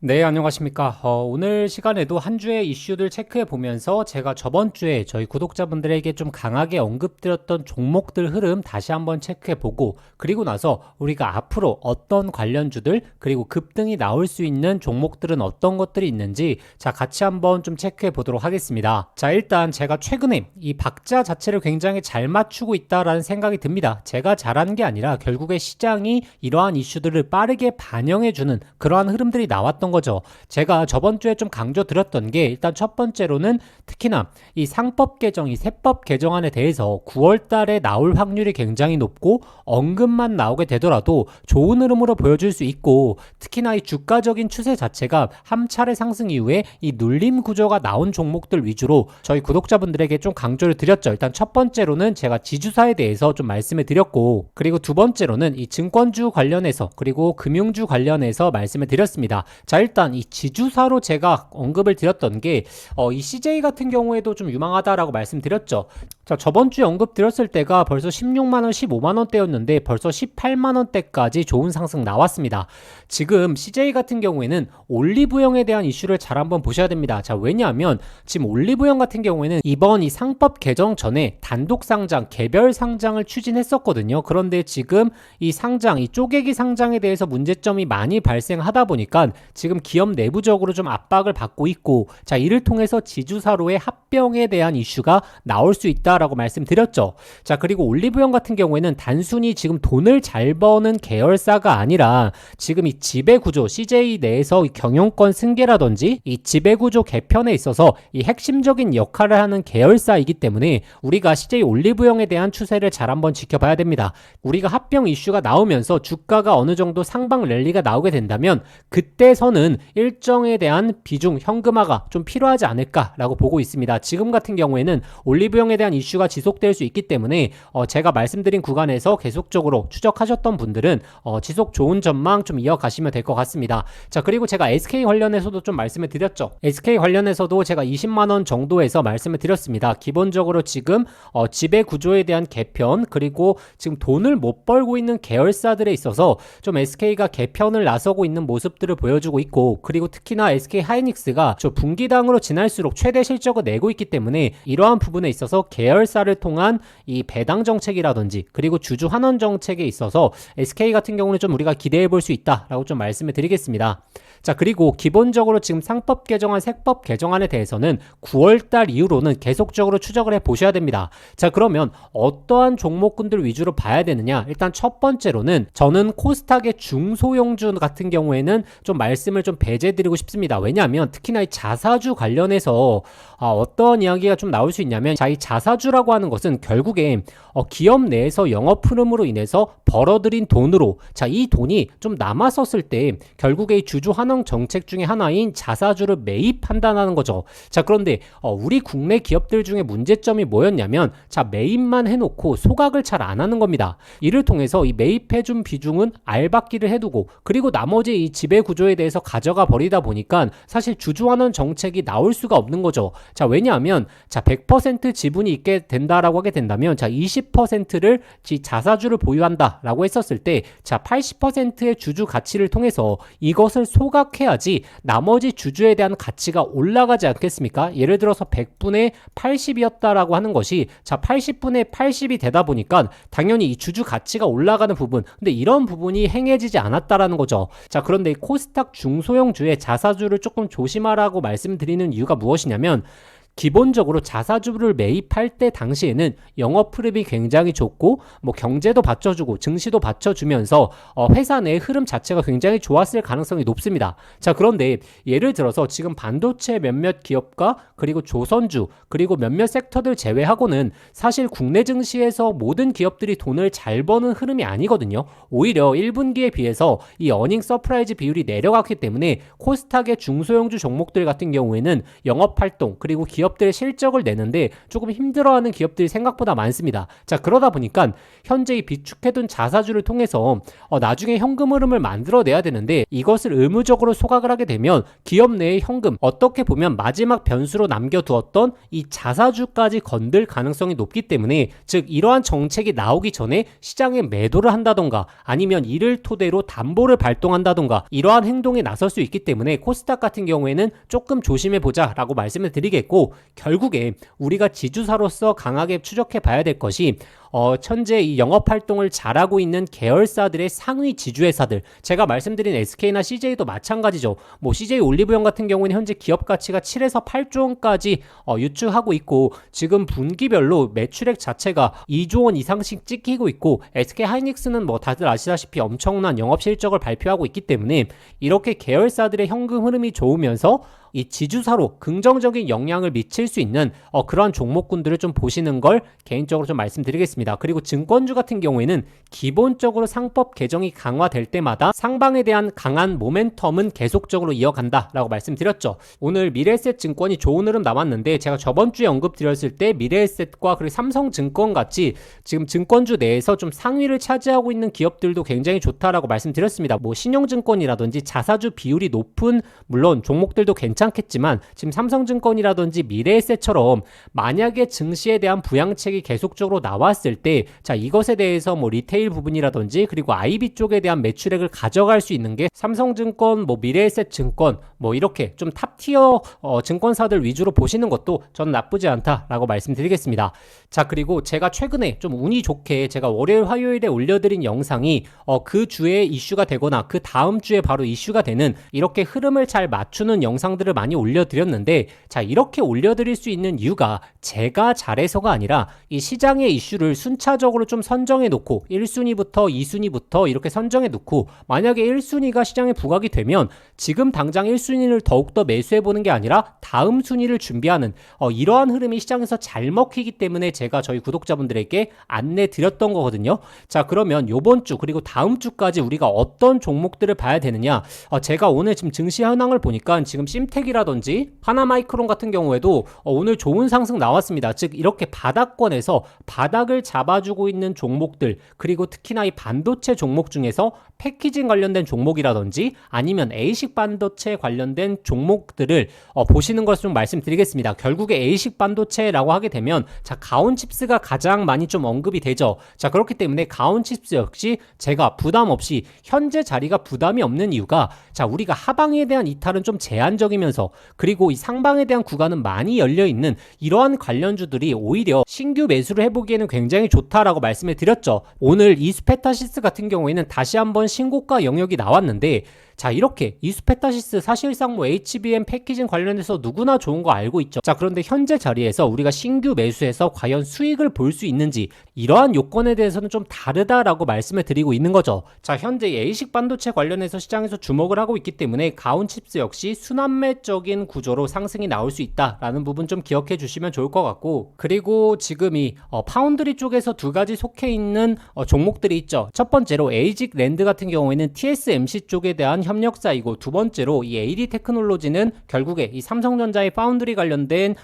네, 안녕하십니까. 오늘 시간에도 한 주의 이슈들 체크해 보면서 제가 저번 주에 저희 구독자분들에게 좀 강하게 언급드렸던 종목들 흐름 다시 한번 체크해 보고, 그리고 나서 우리가 앞으로 어떤 관련주들, 그리고 급등이 나올 수 있는 종목들은 어떤 것들이 있는지 자, 같이 한번 좀 체크해 보도록 하겠습니다. 자, 일단 제가 최근에 이 박자 자체를 굉장히 잘 맞추고 있다라는 생각이 듭니다. 제가 잘하는 게 아니라 결국에 시장이 이러한 이슈들을 빠르게 반영해 주는 그러한 흐름들이 나왔던 거죠. 제가 저번 주에 좀 강조드렸던 게 일단 첫 번째로는 특히나 이 상법 개정, 이 세법 개정안에 대해서 9월 달에 나올 확률이 굉장히 높고 언급만 나오게 되더라도 좋은 흐름으로 보여줄 수 있고, 특히나 이 주가적인 추세 자체가 한 차례 상승 이후에 이 눌림 구조가 나온 종목들 위주로 저희 구독자분들에게 좀 강조를 드렸죠. 일단 첫 번째로는 제가 지주사에 대해서 좀 말씀을 드렸고, 그리고 두 번째로는 이 증권주 관련해서 그리고 금융주 관련해서 말씀을 드렸습니다. 자, 일단 이 지주사로 제가 언급을 드렸던 게 이 CJ 같은 경우에도 좀 유망하다라고 말씀드렸죠. 자, 저번 주에 언급 드렸을 때가 벌써 16만원, 15만원대였는데 벌써 18만원대까지 좋은 상승 나왔습니다. 지금 CJ 같은 경우에는 올리브영에 대한 이슈를 잘 한번 보셔야 됩니다. 자, 왜냐하면 지금 올리브영 같은 경우에는 이번 이 상법 개정 전에 단독 상장, 개별 상장을 추진했었거든요. 그런데 지금 이 상장, 이 쪼개기 상장에 대해서 문제점이 많이 발생하다 보니까 지금 기업 내부적으로 좀 압박을 받고 있고, 자, 이를 통해서 지주사로의 합병에 대한 이슈가 나올 수 있다라고 말씀드렸죠. 자, 그리고 올리브영 같은 경우에는 단순히 지금 돈을 잘 버는 계열사가 아니라 지금 이 지배구조, CJ 내에서 경영권 승계라든지 이 지배구조 개편에 있어서 이 핵심적인 역할을 하는 계열사이기 때문에 우리가 CJ 올리브영에 대한 추세를 잘 한번 지켜봐야 됩니다. 우리가 합병 이슈가 나오면서 주가가 어느 정도 상방 랠리가 나오게 된다면 그때서는 일정에 대한 비중, 현금화가 좀 필요하지 않을까라고 보고 있습니다. 지금 같은 경우에는 올리브영에 대한 이슈가 지속될 수 있기 때문에 제가 말씀드린 구간에서 계속적으로 추적하셨던 분들은 지속 좋은 전망 좀 이어가시면 될 것 같습니다. 자, 그리고 제가 SK 관련해서도 좀 말씀을 드렸죠. SK 관련해서도 제가 20만원 정도에서 말씀을 드렸습니다. 기본적으로 지금 지배 구조에 대한 개편, 그리고 지금 돈을 못 벌고 있는 계열사들에 있어서 좀 SK가 개편을 나서고 있는 모습들을 보여주고 있고, 그리고 특히나 SK 하이닉스가 저 분기당으로 지날수록 최대 실적을 내고 있기 때문에 이러한 부분에 있어서 계열사를 통한 이 배당 정책이라든지 그리고 주주 환원 정책에 있어서 SK 같은 경우는 좀 우리가 기대해 볼 수 있다라고 좀 말씀을 드리겠습니다. 자, 그리고 기본적으로 지금 상법 개정안, 세법 개정안에 대해서는 9월달 이후로는 계속적으로 추적을 해 보셔야 됩니다. 자, 그러면 어떠한 종목군들 위주로 봐야 되느냐? 일단 첫 번째로는 저는 코스닥의 중소형주 같은 경우에는 좀 말씀을 좀 배제드리고 싶습니다. 왜냐하면 특히나 이 자사주 관련해서 어떤 이야기가 좀 나올 수 있냐면, 자, 이 자사주라고 하는 것은 결국에 기업 내에서 영업 흐름으로 인해서 벌어들인 돈으로, 자, 이 돈이 좀 남았었을 때 결국에 이 주주 환원 정책 중에 하나인 자사주를 매입한다는 거죠. 자, 그런데 우리 국내 기업들 중에 문제점이 뭐였냐면, 자, 매입만 해놓고 소각을 잘 안 하는 겁니다. 이를 통해서 이 매입해준 비중은 알박기를 해두고, 그리고 나머지 이 지배 구조에 대해서 가져가 버리다 보니까 사실 주주 환원 정책이 나올 수가 없는 거죠. 자, 왜냐하면 자, 100% 지분이 있게 된다라고 하게 된다면, 자, 20%를 자사주를 보유한다라고 했었을 때, 자, 80%의 주주 가치를 통해서 이것을 소각해야지 나머지 주주에 대한 가치가 올라가지 않겠습니까? 예를 들어서 100분의 80이었다라고 하는 것이 자, 80분의 80이 되다 보니까 당연히 이 주주 가치가 올라가는 부분, 근데 이런 부분이 행해지지 않았다라는 거죠. 자, 그런데 이 코스닥 중소형주의 자사주를 조금 조심하라고 말씀드리는 이유가 무엇이냐면, 기본적으로 자사주를 매입할 때 당시에는 영업 흐름이 굉장히 좋고 뭐 경제도 받쳐주고 증시도 받쳐주면서 회사 내 흐름 자체가 굉장히 좋았을 가능성이 높습니다. 자, 그런데 예를 들어서 지금 반도체 몇몇 기업과 그리고 조선주 그리고 몇몇 섹터들 제외하고는 사실 국내 증시에서 모든 기업들이 돈을 잘 버는 흐름이 아니거든요. 오히려 1분기에 비해서 이 어닝 서프라이즈 비율이 내려갔기 때문에 코스닥의 중소형주 종목들 같은 경우에는 영업활동 그리고 기업 기업들의 실적을 내는데 조금 힘들어하는 기업들이 생각보다 많습니다. 자, 그러다 보니까 현재 이 비축해둔 자사주를 통해서 나중에 현금 흐름을 만들어내야 되는데 이것을 의무적으로 소각을 하게 되면 기업 내의 현금, 어떻게 보면 마지막 변수로 남겨두었던 이 자사주까지 건들 가능성이 높기 때문에, 즉 이러한 정책이 나오기 전에 시장에 매도를 한다던가 아니면 이를 토대로 담보를 발동한다던가 이러한 행동에 나설 수 있기 때문에 코스닥 같은 경우에는 조금 조심해보자 라고 말씀을 드리겠고, 결국에 우리가 지주사로서 강하게 추적해 봐야 될 것이 현재 이 영업활동을 잘하고 있는 계열사들의 상위 지주회사들, 제가 말씀드린 SK나 CJ도 마찬가지죠. 뭐 CJ 올리브영 같은 경우는 현재 기업 가치가 7에서 8조 원까지 유추하고 있고, 지금 분기별로 매출액 자체가 2조 원 이상씩 찍히고 있고, SK 하이닉스는 뭐 다들 아시다시피 엄청난 영업 실적을 발표하고 있기 때문에 이렇게 계열사들의 현금 흐름이 좋으면서 이 지주사로 긍정적인 영향을 미칠 수 있는 그러한 종목군들을 좀 보시는 걸 개인적으로 좀 말씀드리겠습니다. 그리고 증권주 같은 경우에는 기본적으로 상법 개정이 강화될 때마다 상방에 대한 강한 모멘텀은 계속적으로 이어간다라고 말씀드렸죠. 오늘 미래에셋 증권이 좋은 흐름 남았는데, 제가 저번 주에 언급드렸을 때 미래에셋과 그리고 삼성증권 같이 지금 증권주 내에서 좀 상위를 차지하고 있는 기업들도 굉장히 좋다라고 말씀드렸습니다. 뭐 신용증권이라든지 자사주 비율이 높은 물론 종목들도 괜찮겠지만, 지금 삼성증권이라든지 미래에셋처럼 만약에 증시에 대한 부양책이 계속적으로 나왔을 때, 자, 이것에 대해서 뭐 리테일 부분이라든지 그리고 IB 쪽에 대한 매출액을 가져갈 수 있는 게 삼성증권, 뭐 미래에셋 증권, 뭐 이렇게 좀 탑티어 증권사들 위주로 보시는 것도 저는 나쁘지 않다라고 말씀드리겠습니다. 자, 그리고 제가 최근에 좀 운이 좋게 제가 월요일 화요일에 올려드린 영상이 그 주에 이슈가 되거나 그 다음 주에 바로 이슈가 되는 이렇게 흐름을 잘 맞추는 영상들을 많이 올려드렸는데, 자, 이렇게 올려드릴 수 있는 이유가 제가 잘해서가 아니라 이 시장의 이슈를 순차적으로 좀 선정해 놓고 1순위부터 2순위부터 이렇게 선정해 놓고, 만약에 1순위가 시장에 부각이 되면 지금 당장 1순위를 더욱더 매수해 보는 게 아니라 다음 순위를 준비하는 이러한 흐름이 시장에서 잘 먹히기 때문에 제가 저희 구독자분들에게 안내 드렸던 거거든요. 자, 그러면 요번 주 그리고 다음 주까지 우리가 어떤 종목들을 봐야 되느냐, 제가 오늘 지금 증시 현황을 보니까 지금 심텍이라든지 하나마이크론 같은 경우에도 오늘 좋은 상승 나왔습니다. 즉 이렇게 바닥권에서 바닥을 잡아주고 있는 종목들, 그리고 특히나 이 반도체 종목 중에서 패키징 관련된 종목이라든지 아니면 A식 반도체 관련된 종목들을 보시는 것을 좀 말씀드리겠습니다. 결국에 A식 반도체라고 하게 되면, 자, 가온칩스가 가장 많이 좀 언급이 되죠. 자, 그렇기 때문에 가온칩스 역시 제가 부담 없이, 현재 자리가 부담이 없는 이유가, 자, 우리가 하방에 대한 이탈은 좀 제한적이면서 그리고 이 상방에 대한 구간은 많이 열려있는 이러한 관련주들이 오히려 신규 매수를 해보기에는 굉장히 좋다라고 말씀을 드렸죠. 오늘 이스페타시스 같은 경우에는 다시 한번 신고가 영역이 나왔는데, 자, 이렇게 이스페타시스 사실상 뭐 HBM 패키징 관련해서 누구나 좋은 거 알고 있죠. 자, 그런데 현재 자리에서 우리가 신규 매수해서 과연 수익을 볼 수 있는지, 이러한 요건에 대해서는 좀 다르다라고 말씀을 드리고 있는 거죠. 자, 현재 A식 반도체 관련해서 시장에서 주목을 하고 있기 때문에 가온칩스 역시 순환매적인 구조로 상승이 나올 수 있다라는 부분 좀 기억해 주시면 좋을 것 같고, 그리고 지금 이 파운드리 쪽에서 두 가지 속해 있는 종목들이 있죠. 첫 번째로 에이직 랜드 같은 경우에는 TSMC 쪽에 대한 협력사이고, 두 번째로 이 AD 테크놀로지는 결국에 이 삼성전자의 파운드리 관련된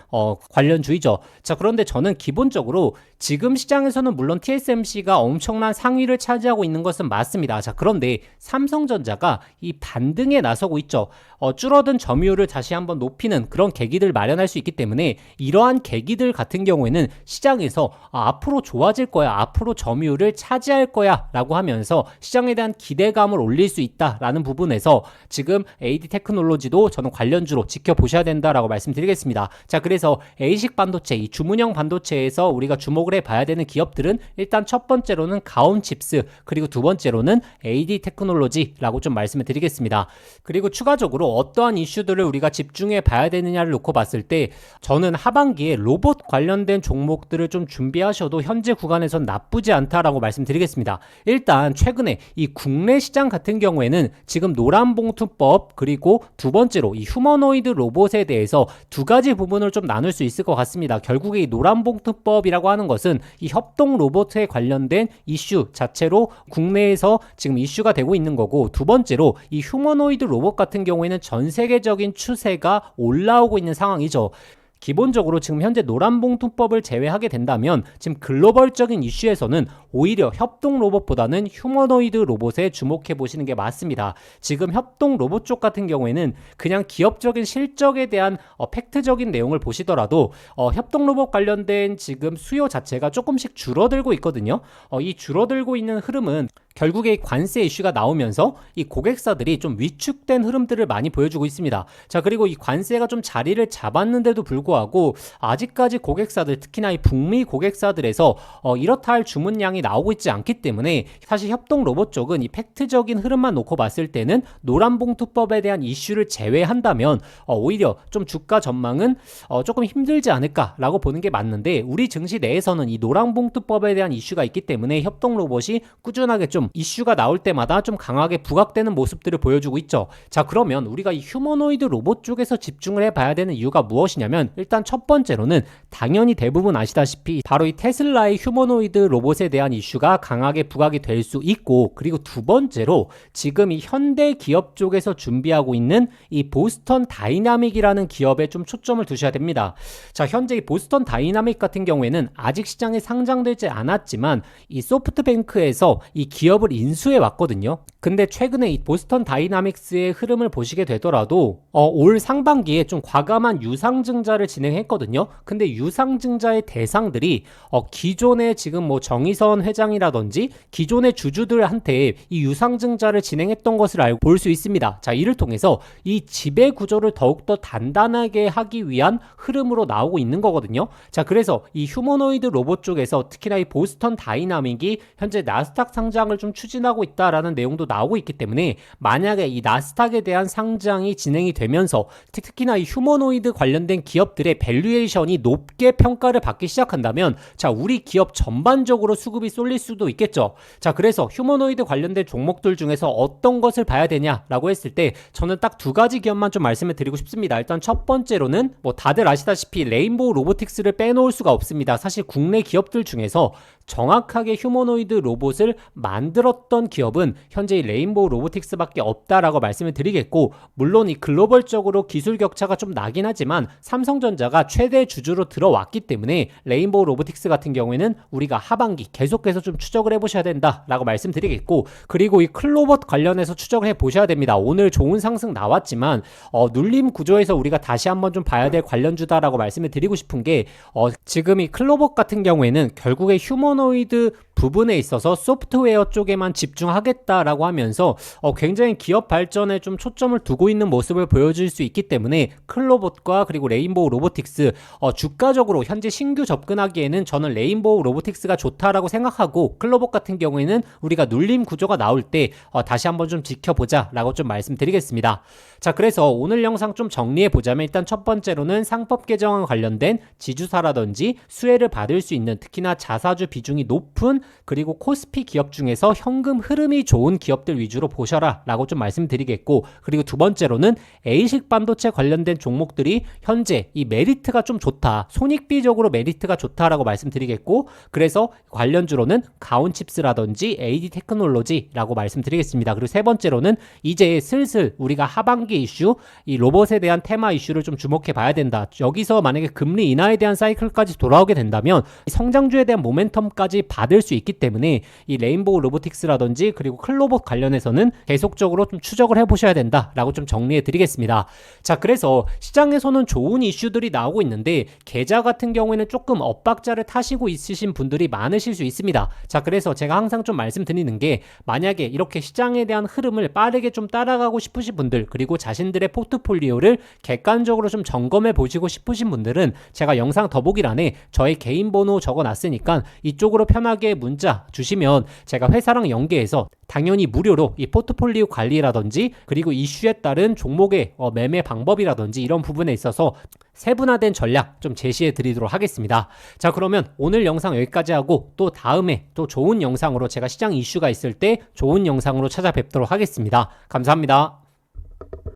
관련주이죠. 자, 그런데 저는 기본적으로 지금 시장에서는 물론 TSMC가 엄청난 상위를 차지하고 있는 것은 맞습니다. 자, 그런데 삼성전자가 이 반등에 나서고 있죠. 줄어든 점유율을 다시 한번 높이는 그런 계기들 마련할 수 있기 때문에, 이러한 계기들 같은 경우에는 시장에서 앞으로 좋아질 거야, 앞으로 점유율을 차지할 거야 라고 하면서 시장에 대한 기대감을 올릴 수 있다라는 부분에서 지금 AD 테크놀로지도 저는 관련주로 지켜보셔야 된다라고 말씀드리겠습니다. 자, 그래서 A식 반도체, 이 주문형 반도체에서 우리가 주목을 해봐야 되는 기업들은 일단 첫 번째로는 가온칩스, 그리고 두 번째로는 AD 테크놀로지라고 좀 말씀을 드리겠습니다. 그리고 추가적으로 어떠한 이슈들을 우리가 집중해 봐야 되느냐를 놓고 봤을 때, 저는 하반기에 로봇 관련된 종목들을 좀 준비하셔도 현재 구간에선 나쁘지 않다라고 말씀드리겠습니다. 일단 최근에 이 국내 시장 같은 경우에는 지금 노란봉투법, 그리고 두 번째로 이 휴머노이드 로봇에 대해서 두 가지 부분을 좀 나눌 수 있을 것 같습니다. 결국에 이 노란봉투법이라고 하는 것은 이 협동 로봇에 관련된 이슈 자체로 국내에서 지금 이슈가 되고 있는 거고, 두 번째로 이 휴머노이드 로봇 같은 경우에는 전 세계적인 추세가 올라오고 있는 상황이죠. 기본적으로 지금 현재 노란봉투법을 제외하게 된다면 지금 글로벌적인 이슈에서는 오히려 협동 로봇보다는 휴머노이드 로봇에 주목해 보시는 게 맞습니다. 지금 협동 로봇 쪽 같은 경우에는 그냥 기업적인 실적에 대한 팩트적인 내용을 보시더라도 협동 로봇 관련된 지금 수요 자체가 조금씩 줄어들고 있거든요. 이 줄어들고 있는 흐름은 결국에 관세 이슈가 나오면서 이 고객사들이 좀 위축된 흐름들을 많이 보여주고 있습니다. 자, 그리고 이 관세가 좀 자리를 잡았는데도 불구하고 아직까지 고객사들, 특히나 이 북미 고객사들에서 이렇다 할 주문량이 나오고 있지 않기 때문에 사실 협동 로봇 쪽은 이 팩트적인 흐름만 놓고 봤을 때는 노란봉투법에 대한 이슈를 제외한다면 오히려 좀 주가 전망은 조금 힘들지 않을까라고 보는 게 맞는데, 우리 증시 내에서는 이 노란봉투법에 대한 이슈가 있기 때문에 협동 로봇이 꾸준하게 좀 이슈가 나올 때마다 좀 강하게 부각되는 모습들을 보여주고 있죠. 자, 그러면 우리가 이 휴머노이드 로봇 쪽에서 집중을 해봐야 되는 이유가 무엇이냐면, 일단 첫 번째로는 당연히 대부분 아시다시피 바로 이 테슬라의 휴머노이드 로봇에 대한 이슈가 강하게 부각이 될 수 있고, 그리고 두 번째로 지금 이 현대 기업 쪽에서 준비하고 있는 이 보스턴 다이나믹이라는 기업에 좀 초점을 두셔야 됩니다. 자, 현재 이 보스턴 다이나믹 같은 경우에는 아직 시장에 상장되지 않았지만 이 소프트뱅크에서 이 기업을 인수해 왔거든요. 근데 최근에 이 보스턴 다이나믹스의 흐름을 보시게 되더라도 올 상반기에 좀 과감한 유상증자를 진행했거든요. 근데 유상증자의 대상들이 기존의 지금 뭐 정의선 회장이라든지 기존의 주주들한테 이 유상증자를 진행했던 것을 알고 볼 수 있습니다. 자, 이를 통해서 이 지배 구조를 더욱더 단단하게 하기 위한 흐름으로 나오고 있는 거거든요. 자, 그래서 이 휴머노이드 로봇 쪽에서 특히나 이 보스턴 다이나믹이 현재 나스닥 상장을 좀 추진하고 있다라는 내용도 나오고 있기 때문에, 만약에 이 나스닥에 대한 상장이 진행이 되면서 특히나 이 휴머노이드 관련된 기업들의 밸류에이션이 높게 평가를 받기 시작한다면, 자, 우리 기업 전반적으로 수급이 쏠릴 수도 있겠죠. 자, 그래서 휴머노이드 관련된 종목들 중에서 어떤 것을 봐야 되냐라고 했을 때 저는 딱 두 가지 기업만 좀 말씀을 드리고 싶습니다. 일단 첫 번째로는 뭐 다들 아시다시피 레인보우 로보틱스를 빼놓을 수가 없습니다. 사실 국내 기업들 중에서 정확하게 휴머노이드 로봇을 만들었던 기업은 현재 이 레인보우 로보틱스밖에 없다라고 말씀을 드리겠고, 물론 이 글로벌적으로 기술 격차가 좀 나긴 하지만 삼성전자가 최대 주주로 들어왔기 때문에 레인보우 로보틱스 같은 경우에는 우리가 하반기 계속해서 좀 추적을 해보셔야 된다라고 말씀드리겠고, 그리고 이 클로봇 관련해서 추적을 해보셔야 됩니다. 오늘 좋은 상승 나왔지만 눌림 구조에서 우리가 다시 한번 좀 봐야 될 관련주다라고 말씀을 드리고 싶은 게, 지금 이 클로봇 같은 경우에는 결국에 휴머노이드 부분에 있어서 소프트웨어 쪽에만 집중하겠다라고 하면서 굉장히 기업 발전에 좀 초점을 두고 있는 모습을 보여줄 수 있기 때문에 클로봇과 그리고 레인보우 로보틱스 주가적으로 현재 신규 접근하기에는 저는 레인보우 로보틱스가 좋다라고 생각하고, 클로봇 같은 경우에는 우리가 눌림 구조가 나올 때 다시 한번 좀 지켜보자 라고 좀 말씀드리겠습니다. 자, 그래서 오늘 영상 좀 정리해 보자면, 일단 첫 번째로는 상법 개정안 관련된 지주사라든지 수혜를 받을 수 있는 특히나 자사주 비중이 높은 그리고 코스피 기업 중에서 현금 흐름이 좋은 기업들 위주로 보셔라 라고 좀 말씀드리겠고, 그리고 두 번째로는 A식 반도체 관련된 종목들이 현재 이 메리트가 좀 좋다, 손익비적으로 메리트가 좋다라고 말씀드리겠고, 그래서 관련주로는 가온칩스라든지 AD 테크놀로지라고 말씀드리겠습니다. 그리고 세 번째로는 이제 슬슬 우리가 하반기 이슈, 이 로봇에 대한 테마 이슈를 좀 주목해 봐야 된다. 여기서 만약에 금리 인하에 대한 사이클까지 돌아오게 된다면 성장주에 대한 모멘텀까지 받을 수 있기 때문에 이 레인보우 로보틱스라든지 그리고 클로봇 관련해서는 계속적으로 좀 추적을 해보셔야 된다라고 좀 정리해 드리겠습니다. 자, 그래서 시장에서는 좋은 이슈들이 나오고 있는데 계좌 같은 경우에는 조금 엇박자를 타시고 있으신 분들이 많으실 수 있습니다. 자, 그래서 제가 항상 좀 말씀드리는 게, 만약에 이렇게 시장에 대한 흐름을 빠르게 좀 따라가고 싶으신 분들, 그리고 자신들의 포트폴리오를 객관적으로 좀 점검해 보시고 싶으신 분들은 제가 영상 더보기란에 저의 개인 번호 적어놨으니까 이쪽으로 편하게 문자 주시면 제가 회사랑 연계해서 당연히 무료로 이 포트폴리오 관리라든지 그리고 이슈에 따른 종목의 매매 방법이라든지 이런 부분에 있어서 세분화된 전략 좀 제시해 드리도록 하겠습니다. 자, 그러면 오늘 영상 여기까지 하고, 또 다음에 또 좋은 영상으로 제가 시장 이슈가 있을 때 좋은 영상으로 찾아뵙도록 하겠습니다. 감사합니다.